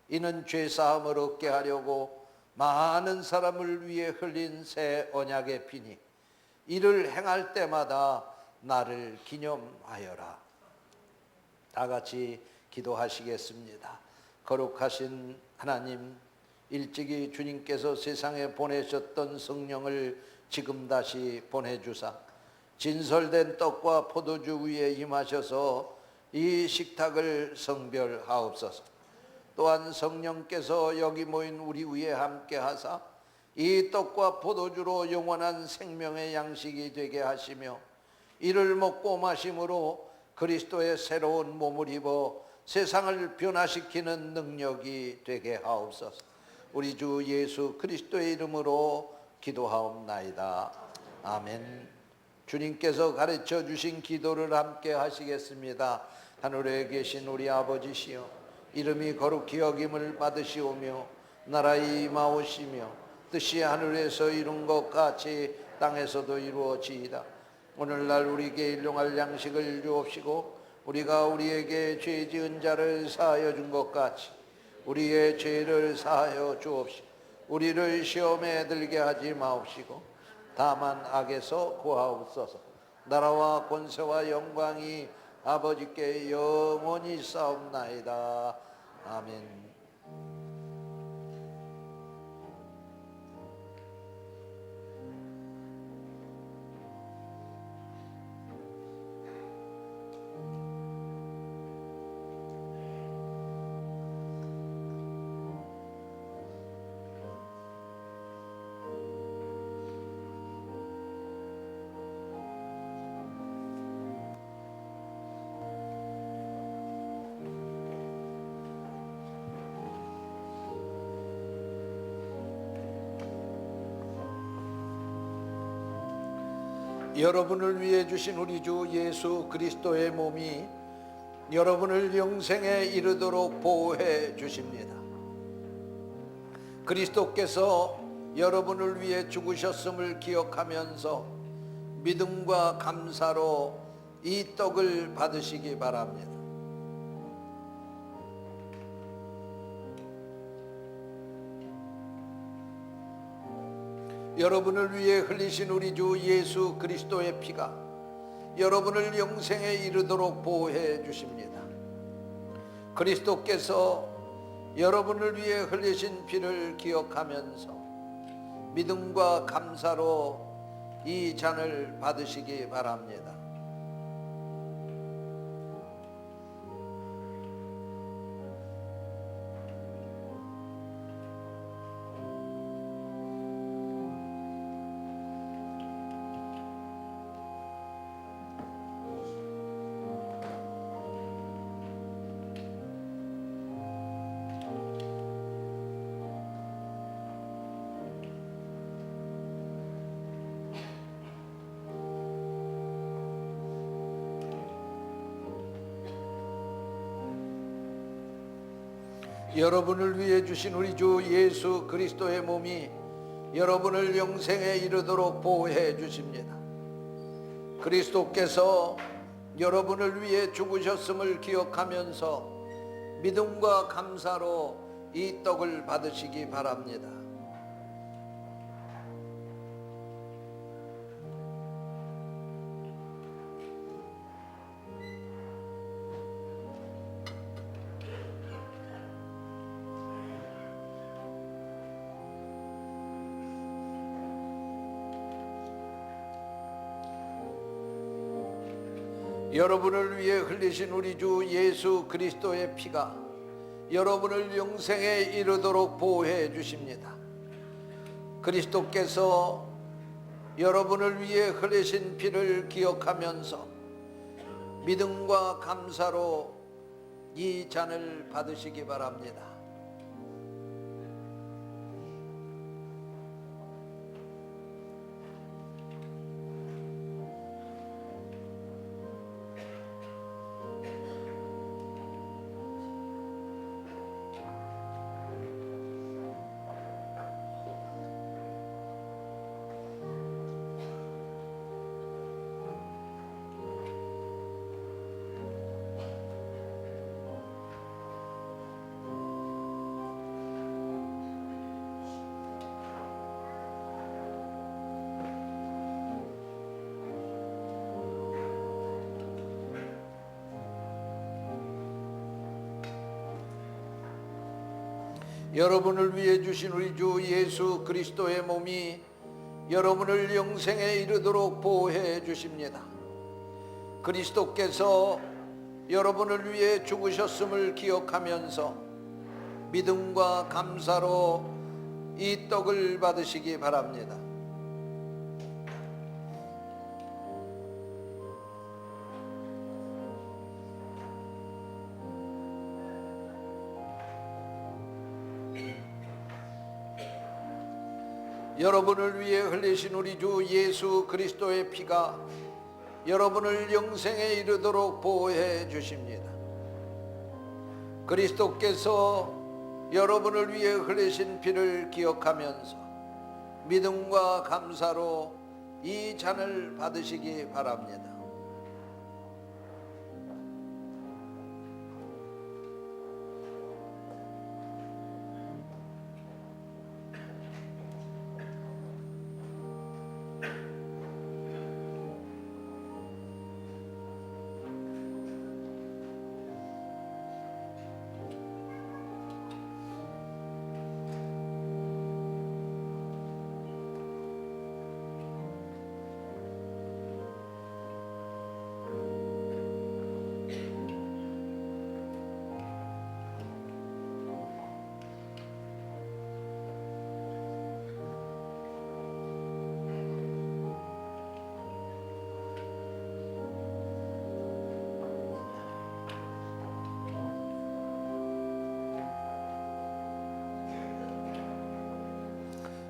이는 죄사함을 얻게 하려고 많은 사람을 위해 흘린 새 언약의 피니 이를 행할 때마다 나를 기념하여라. 다 같이 기도하시겠습니다. 거룩하신 하나님, 일찍이 주님께서 세상에 보내셨던 성령을 지금 다시 보내주사 진설된 떡과 포도주 위에 임하셔서 이 식탁을 성별하옵소서. 또한 성령께서 여기 모인 우리 위에 함께 하사 이 떡과 포도주로 영원한 생명의 양식이 되게 하시며 이를 먹고 마심으로 그리스도의 새로운 몸을 입어 세상을 변화시키는 능력이 되게 하옵소서. 우리 주 예수 그리스도의 이름으로 기도하옵나이다. 아멘. 주님께서 가르쳐 주신 기도를 함께 하시겠습니다. 하늘에 계신 우리 아버지시여, 이름이 거룩히 여김을 받으시오며 나라의 임하오시며 뜻이 하늘에서 이룬 것 같이 땅에서도 이루어지이다. 오늘날 우리에게 일용할 양식을 주옵시고 우리가 우리에게 죄 지은 자를 사하여 준 것 같이 우리의 죄를 사하여 주옵시고 우리를 시험에 들게 하지 마옵시고 다만 악에서 구하옵소서. 나라와 권세와 영광이 아버지께 영원히 싸움나이다. 아멘. 여러분을 위해 주신 우리 주 예수 그리스도의 몸이 여러분을 영생에 이르도록 보호해 주십니다. 그리스도께서 여러분을 위해 죽으셨음을 기억하면서 믿음과 감사로 이 떡을 받으시기 바랍니다. 여러분을 위해 흘리신 우리 주 예수 그리스도의 피가 여러분을 영생에 이르도록 보호해 주십니다. 그리스도께서 여러분을 위해 흘리신 피를 기억하면서 믿음과 감사로 이 잔을 받으시기 바랍니다. 여러분을 위해 주신 우리 주 예수 그리스도의 몸이 여러분을 영생에 이르도록 보호해 주십니다. 그리스도께서 여러분을 위해 죽으셨음을 기억하면서 믿음과 감사로 이 떡을 받으시기 바랍니다. 여러분을 위해 흘리신 우리 주 예수 그리스도의 피가 여러분을 영생에 이르도록 보호해 주십니다. 그리스도께서 여러분을 위해 흘리신 피를 기억하면서 믿음과 감사로 이 잔을 받으시기 바랍니다. 여러분을 위해 주신 우리 주 예수 그리스도의 몸이 여러분을 영생에 이르도록 보호해 주십니다. 그리스도께서 여러분을 위해 죽으셨음을 기억하면서 믿음과 감사로 이 떡을 받으시기 바랍니다. 여러분을 위해 흘리신 우리 주 예수 그리스도의 피가 여러분을 영생에 이르도록 보호해 주십니다. 그리스도께서 여러분을 위해 흘리신 피를 기억하면서 믿음과 감사로 이 잔을 받으시기 바랍니다.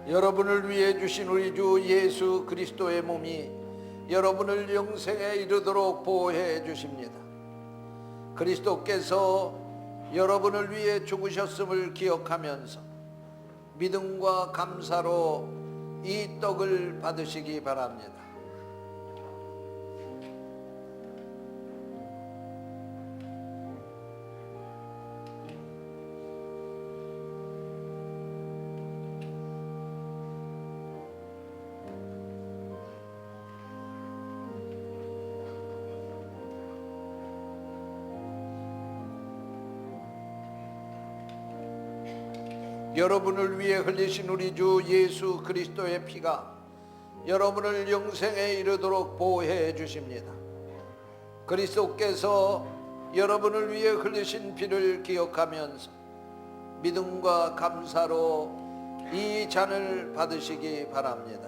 여러분을 위해 주신 우리 주 예수 그리스도의 몸이 여러분을 영생에 이르도록 보호해 주십니다. 그리스도께서 여러분을 위해 죽으셨음을 기억하면서 믿음과 감사로 이 떡을 받으시기 바랍니다. 여러분을 위해 흘리신 우리 주 예수 그리스도의 피가 여러분을 영생에 이르도록 보호해 주십니다. 그리스도께서 여러분을 위해 흘리신 피를 기억하면서 믿음과 감사로 이 잔을 받으시기 바랍니다.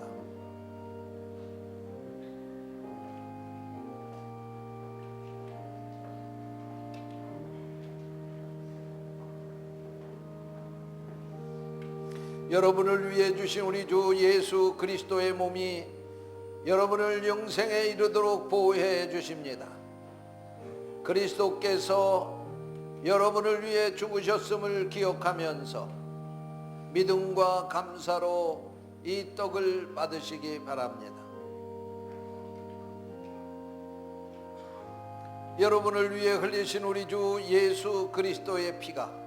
여러분을 위해 주신 우리 주 예수 그리스도의 몸이 여러분을 영생에 이르도록 보호해 주십니다. 그리스도께서 여러분을 위해 죽으셨음을 기억하면서 믿음과 감사로 이 떡을 받으시기 바랍니다. 여러분을 위해 흘리신 우리 주 예수 그리스도의 피가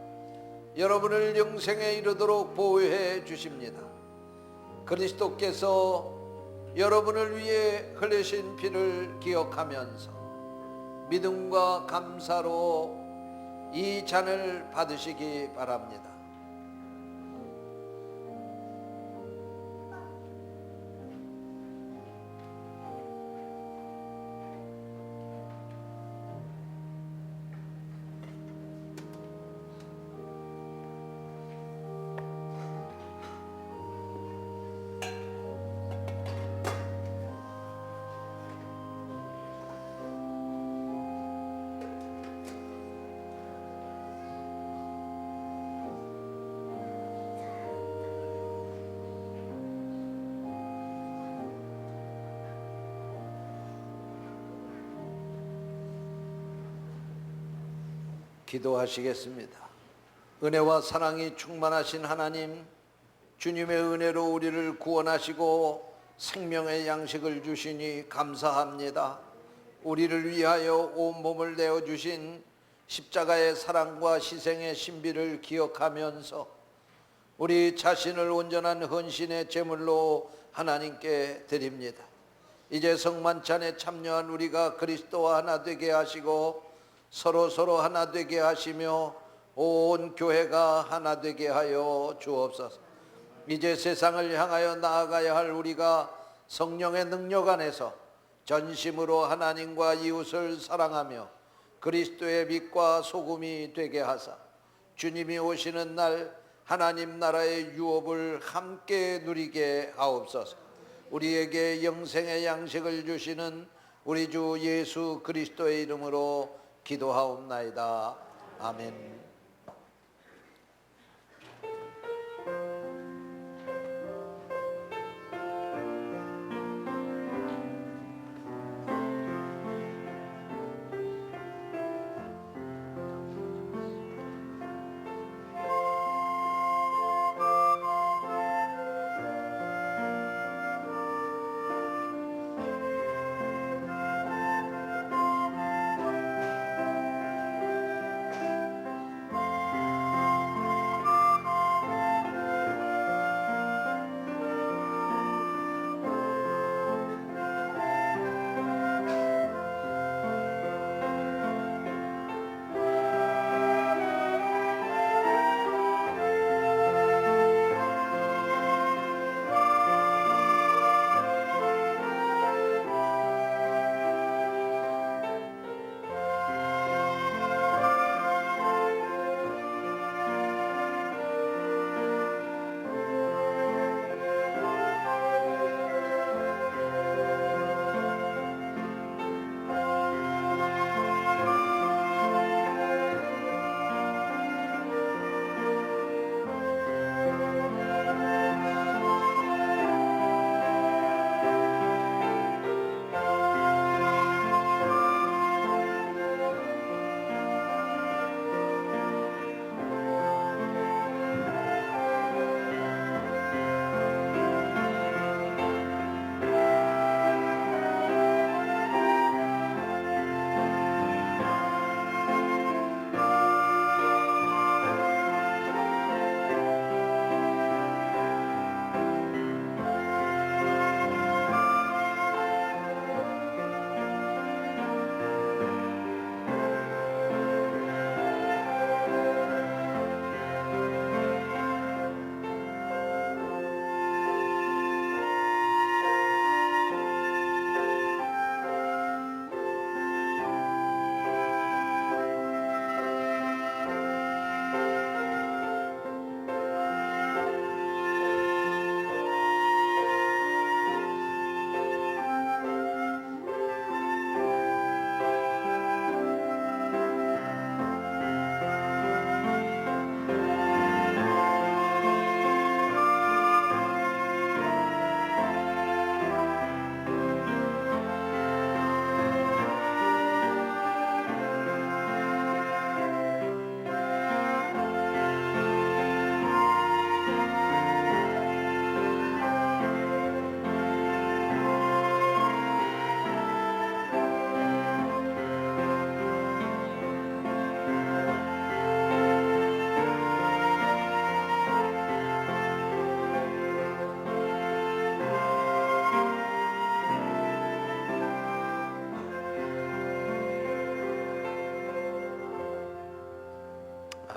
여러분을 영생에 이르도록 보호해 주십니다. 그리스도께서 여러분을 위해 흘리신 피를 기억하면서 믿음과 감사로 이 잔을 받으시기 바랍니다. 기도하시겠습니다. 은혜와 사랑이 충만하신 하나님, 주님의 은혜로 우리를 구원하시고 생명의 양식을 주시니 감사합니다. 우리를 위하여 온몸을 내어주신 십자가의 사랑과 희생의 신비를 기억하면서 우리 자신을 온전한 헌신의 제물로 하나님께 드립니다. 이제 성만찬에 참여한 우리가 그리스도와 하나 되게 하시고 서로 하나 되게 하시며 온 교회가 하나 되게 하여 주옵소서. 이제 세상을 향하여 나아가야 할 우리가 성령의 능력 안에서 전심으로 하나님과 이웃을 사랑하며 그리스도의 빛과 소금이 되게 하사 주님이 오시는 날 하나님 나라의 유업을 함께 누리게 하옵소서. 우리에게 영생의 양식을 주시는 우리 주 예수 그리스도의 이름으로 기도하옵나이다. 아멘.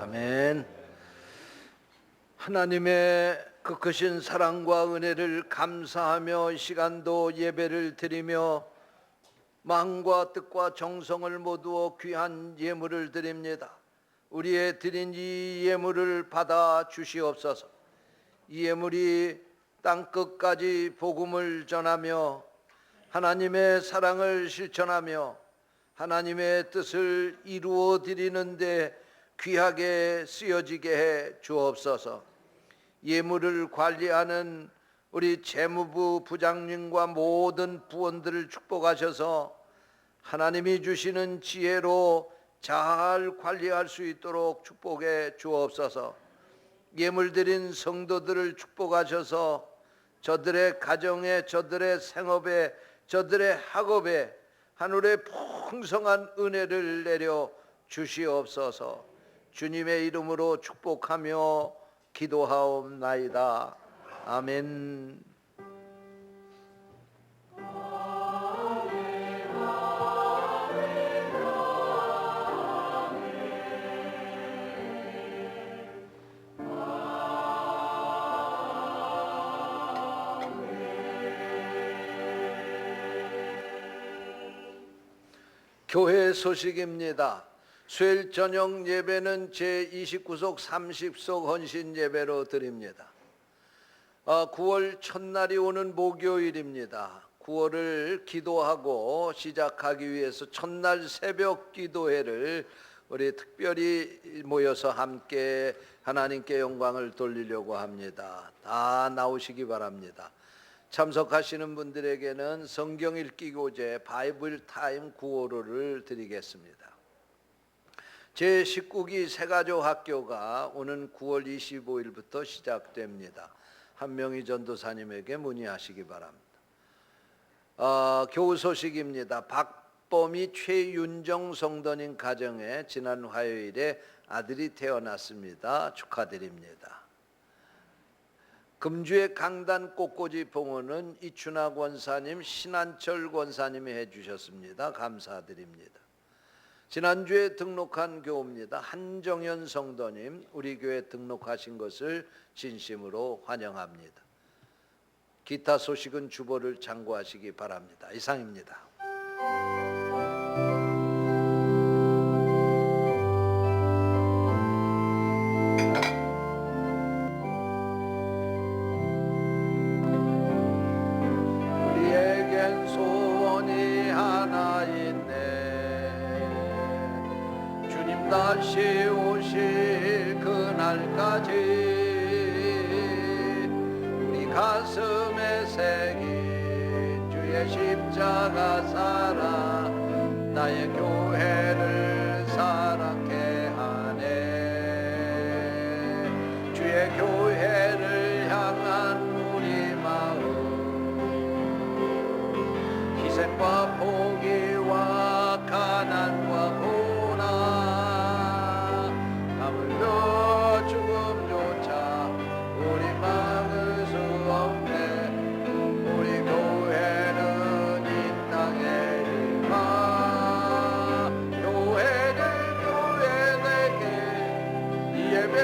아멘. 하나님의 그 크신 사랑과 은혜를 감사하며 이 시간도 예배를 드리며 마음과 뜻과 정성을 모두어 귀한 예물을 드립니다. 우리의 드린 이 예물을 받아 주시옵소서. 이 예물이 땅끝까지 복음을 전하며 하나님의 사랑을 실천하며 하나님의 뜻을 이루어 드리는데 귀하게 쓰여지게 해 주옵소서. 예물을 관리하는 우리 재무부 부장님과 모든 부원들을 축복하셔서 하나님이 주시는 지혜로 잘 관리할 수 있도록 축복해 주옵소서. 예물 드린 성도들을 축복하셔서 저들의 가정에, 저들의 생업에, 저들의 학업에 하늘의 풍성한 은혜를 내려 주시옵소서. 주님의 이름으로 축복하며 기도하옵나이다. 아멘. 교회 소식입니다. 수요일 저녁 예배는 제29속 30속 헌신 예배로 드립니다. 9월 첫날이 오는 목요일입니다. 9월을 기도하고 시작하기 위해서 첫날 새벽 기도회를 우리 특별히 모여서 함께 하나님께 영광을 돌리려고 합니다. 다 나오시기 바랍니다. 참석하시는 분들에게는 성경 읽기 교재 바이블 타임 955를 드리겠습니다. 제19기 새가족 학교가 오는 9월 25일부터 시작됩니다. 한명희 전도사님에게 문의하시기 바랍니다. 교우 소식입니다. 박범희 최윤정 성도님 가정에 지난 화요일에 아들이 태어났습니다. 축하드립니다. 금주의 강단 꽃꽂이 봉헌은 이춘하 권사님, 신한철 권사님이 해주셨습니다. 감사드립니다. 지난주에 등록한 교우입니다. 한정현 성도님, 우리 교회 등록하신 것을 진심으로 환영합니다. 기타 소식은 주보를 참고하시기 바랍니다. 이상입니다. 우리에겐 소원이 하나 있네. 주님 다시 오실 그날까지 우리 가슴에 새긴 주의 십자가 사랑 나의 교회를 사랑케 하네. 주의 교회를 향한 우리 마음 희생과 포기와 가난과 고난 아물며 죽음조차 우리 막을 수 없네. 우리 교회는 이 땅의 일마 교회는 교회 내게 예배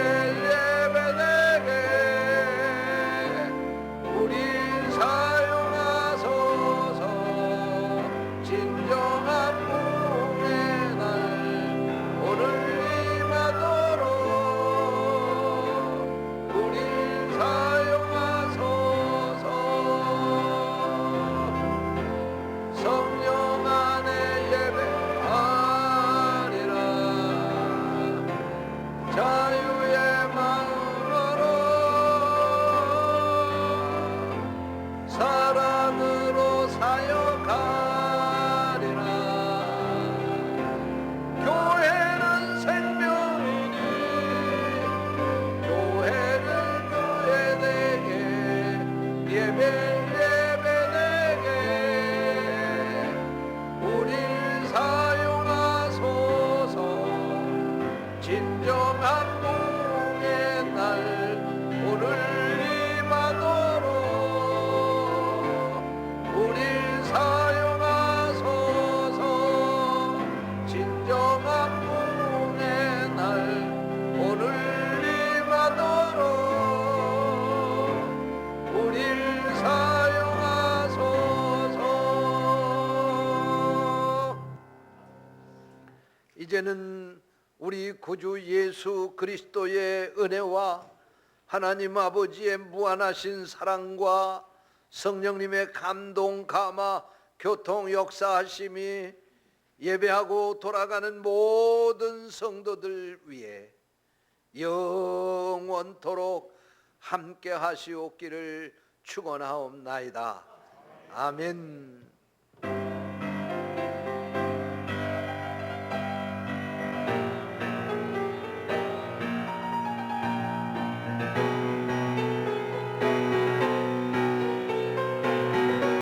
내게 우리 사용하소서. 진정한 부흥의 날 오늘 임하도록 우리 사용하소서. 성령 안에 예배하리라. 자유의 마음으로 사랑으로 사역하리라. 교회는 생명이니 교회는 교회 내게 예배 내게 우릴 사용하소서. 진정한 부흥의 날 오늘 임하도록 우릴 사용하소서. 진정한 부흥의 날 오늘 임하도록 우릴 사용하소서. 이제는 우리 구주 예수 그리스도의 은혜와 하나님 아버지의 무한하신 사랑과 성령님의 감동, 감화, 교통, 역사하심이 예배하고 돌아가는 모든 성도들 위해 영원토록 함께 하시옵기를 축원하옵나이다. 아멘.